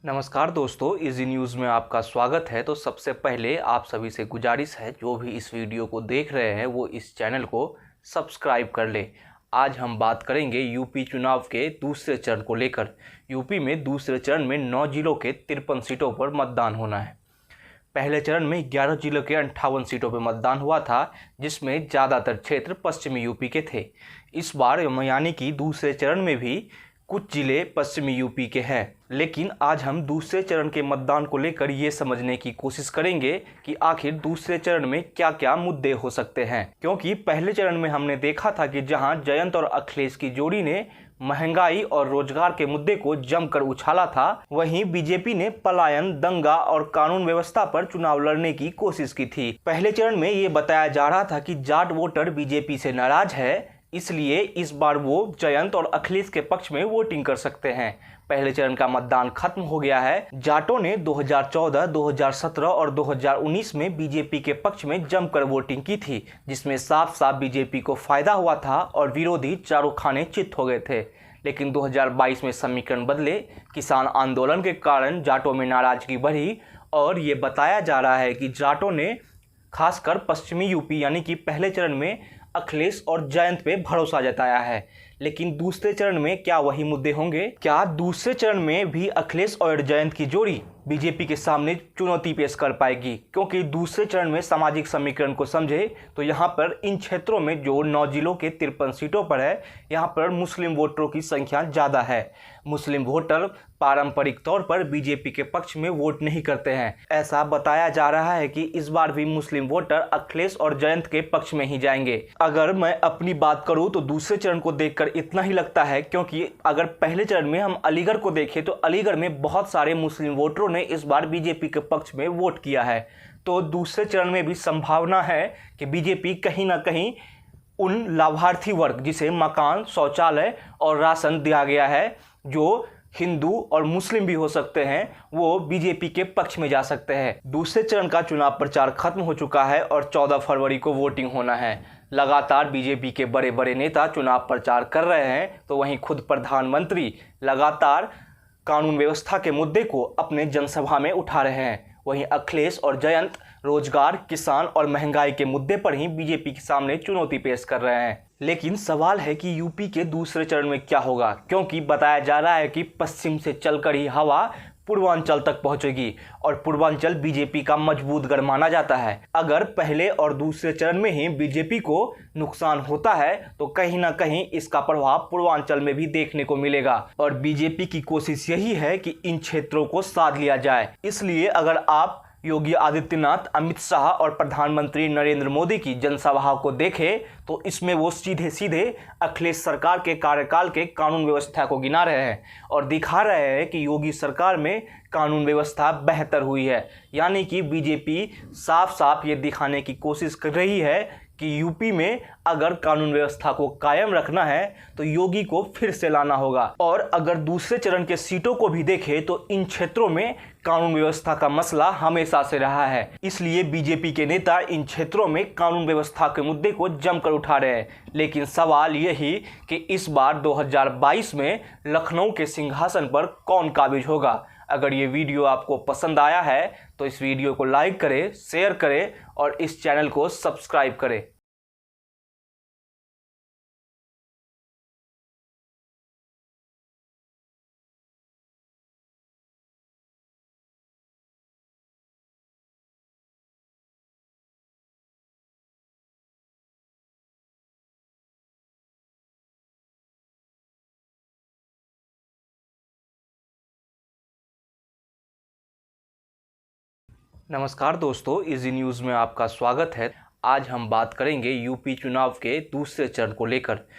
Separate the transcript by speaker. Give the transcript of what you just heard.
Speaker 1: नमस्कार दोस्तों, easy news में आपका स्वागत है। तो सबसे पहले आप सभी से गुजारिश है, जो भी इस वीडियो को देख रहे हैं वो इस चैनल को सब्सक्राइब कर ले। आज हम बात करेंगे यूपी चुनाव के दूसरे चरण को लेकर। यूपी में दूसरे चरण में 9 जिलों के 53 सीटों पर मतदान होना है। पहले चरण में 11 जिलों के 58 सीटों पर मतदान हुआ था, जिसमें ज़्यादातर क्षेत्र पश्चिमी यूपी के थे। इस बार यानी कि दूसरे चरण में भी कुछ जिले पश्चिमी यूपी के हैं। लेकिन आज हम दूसरे चरण के मतदान को लेकर ये समझने की कोशिश करेंगे कि आखिर दूसरे चरण में क्या क्या मुद्दे हो सकते हैं, क्योंकि पहले चरण में हमने देखा था कि जहां जयंत और अखिलेश की जोड़ी ने महंगाई और रोजगार के मुद्दे को जमकर उछाला था, वहीं बीजेपी ने पलायन, दंगा और कानून व्यवस्था पर चुनाव लड़ने की कोशिश की थी। पहले चरण में ये बताया जा रहा था कि जाट वोटर बीजेपी से नाराज है, इसलिए इस बार वो जयंत और अखिलेश के पक्ष में वोटिंग कर सकते हैं। पहले चरण का मतदान खत्म हो गया है। जाटों ने 2014, 2017 और 2019 में बीजेपी के पक्ष में जमकर वोटिंग की थी, जिसमें साफ साफ बीजेपी को फायदा हुआ था और विरोधी चारों खाने चित हो गए थे। लेकिन 2022 में समीकरण बदले, किसान आंदोलन के कारण जाटों में नाराजगी बढ़ी और ये बताया जा रहा है कि जाटों ने खासकर पश्चिमी यूपी यानी कि पहले चरण में अखिलेश और जयंत पे भरोसा जताया है। लेकिन दूसरे चरण में क्या वही मुद्दे होंगे? क्या दूसरे चरण में भी अखिलेश और जयंत की जोड़ी बीजेपी के सामने चुनौती पेश कर पाएगी? क्योंकि दूसरे चरण में सामाजिक समीकरण को समझे तो यहाँ पर इन क्षेत्रों में जो 9 जिलों के 53 सीटों पर है, यहाँ पर मुस्लिम वोटरों की संख्या ज़्यादा है। मुस्लिम वोटर पारंपरिक तौर पर बीजेपी के पक्ष में वोट नहीं करते हैं। ऐसा बताया जा रहा है कि इस बार भी मुस्लिम वोटर अखिलेश और जयंत के पक्ष में ही जाएंगे। अगर मैं अपनी बात करूं तो दूसरे चरण को देखकर इतना ही लगता है, क्योंकि अगर पहले चरण में हम अलीगढ़ को देखें तो अलीगढ़ में बहुत सारे मुस्लिम वोटरों ने इस बार बीजेपी के पक्ष में वोट किया है। तो दूसरे चरण में भी संभावना है कि बीजेपी कहीं ना कहीं उन लाभार्थी वर्ग जिसे मकान, शौचालय और राशन दिया गया है, जो हिंदू और मुस्लिम भी हो सकते हैं, वो बीजेपी के पक्ष में जा सकते हैं। दूसरे चरण का चुनाव प्रचार खत्म हो चुका है और 14 फरवरी को वोटिंग होना है। लगातार बीजेपी के बड़े बड़े नेता चुनाव प्रचार कर रहे हैं, तो वहीं खुद प्रधानमंत्री लगातार कानून व्यवस्था के मुद्दे को अपने जनसभा में उठा रहे हैं। वहीं अखिलेश और जयंत रोजगार, किसान और महंगाई के मुद्दे पर ही बीजेपी के सामने चुनौती पेश कर रहे हैं। लेकिन सवाल है कि यूपी के दूसरे चरण में क्या होगा, क्योंकि बताया जा रहा है कि पश्चिम से चलकर ही हवा पूर्वांचल तक पहुंचेगी और पूर्वांचल बीजेपी का मजबूत गढ़ माना जाता है। अगर पहले और दूसरे चरण में ही बीजेपी को नुकसान होता है तो कहीं ना कहीं इसका प्रभाव पूर्वांचल में भी देखने को मिलेगा और बीजेपी की कोशिश यही है कि इन क्षेत्रों को साध लिया जाए। इसलिए अगर आप योगी आदित्यनाथ, अमित शाह और प्रधानमंत्री नरेंद्र मोदी की जनसभाओं को देखें तो इसमें वो सीधे सीधे अखिलेश सरकार के कार्यकाल के कानून व्यवस्था को गिना रहे हैं और दिखा रहे हैं कि योगी सरकार में कानून व्यवस्था बेहतर हुई है। यानी कि बीजेपी साफ साफ ये दिखाने की कोशिश कर रही है कि यूपी में अगर कानून व्यवस्था को कायम रखना है तो योगी को फिर से लाना होगा। और अगर दूसरे चरण के सीटों को भी देखें तो इन क्षेत्रों में कानून व्यवस्था का मसला हमेशा से रहा है, इसलिए बीजेपी के नेता इन क्षेत्रों में कानून व्यवस्था के मुद्दे को जमकर उठा रहे हैं। लेकिन सवाल यही कि इस बार 2022 में लखनऊ के सिंहासन पर कौन काबिज होगा। अगर ये वीडियो आपको पसंद आया है तो इस वीडियो को लाइक करें, शेयर करें और इस चैनल को सब्सक्राइब करें। नमस्कार दोस्तों, इजी न्यूज़ में आपका स्वागत है। आज हम बात करेंगे यूपी चुनाव के दूसरे चरण को लेकर।